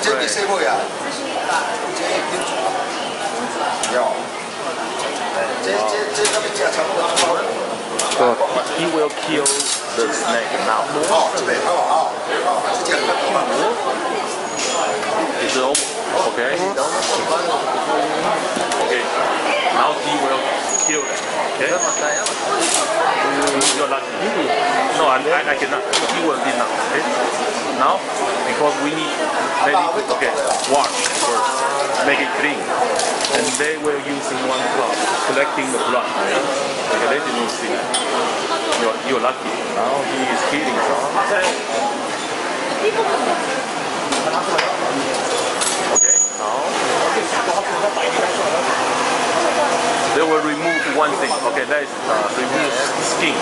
这第几位啊？有。这他们家差不多。So he will kill the snake now. 哦，这边哦，这样看懂了。Is it okay? Okay. Now he will kill it. Okay? You're lucky. No, I cannot. He will be now. Okay? Now, because we need, okay, wash first, make it clean. And they will use in one cup, collecting the blood. Okay, let me see. You're lucky. Now he is killing some. Okay, now they will remove one thing. Okay, that is remove skin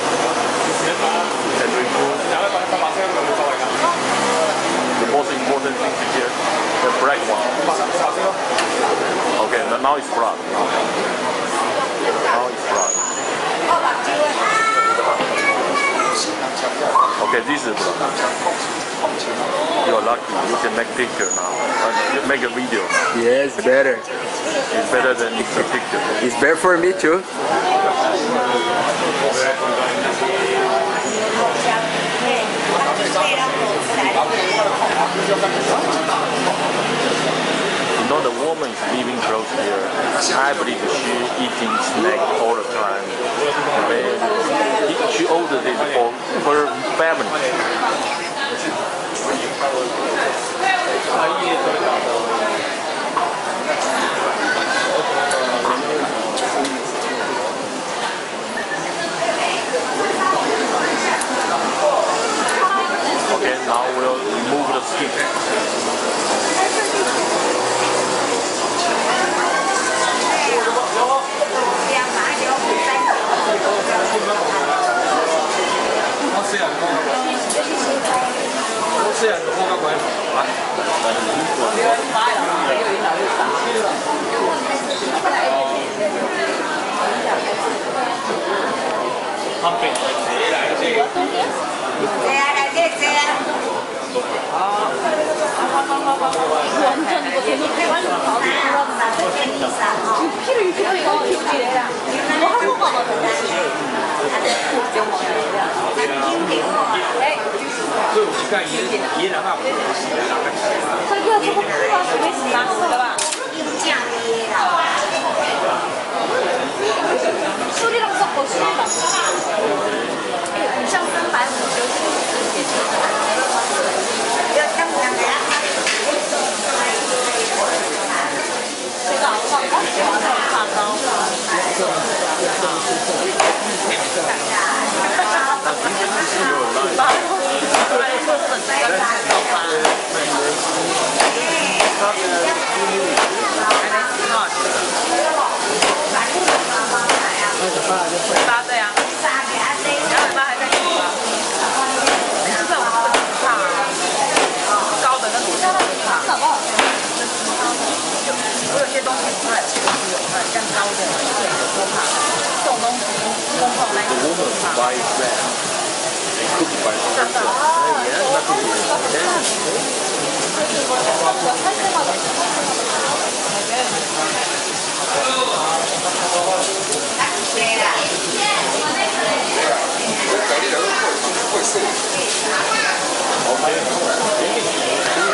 and remove the most important thing here, the black one. Okay, now it's blood. Now it's blood. Okay, this is blood. You're lucky. You can make picture now. Make a video. Yes, better. It's better than the picture. It's better for me too. You know, the woman is living close here. I believe she eating snake all the time. She ordered it for her family. Okay, now we'll remove the skin. 피를 이렇게 하니까 기울기래라. 뭐 한국 가면 설교가 조금 크가 수고했어. 나 술이랑 섞어 술이랑. 像350这个放高，放高。八对啊，然后尾巴还在煮啊。现在我们这个怕高的跟底下的怕。我有些东西不太吃，有像高的对有多怕，这种东西公共那个不怕。真的。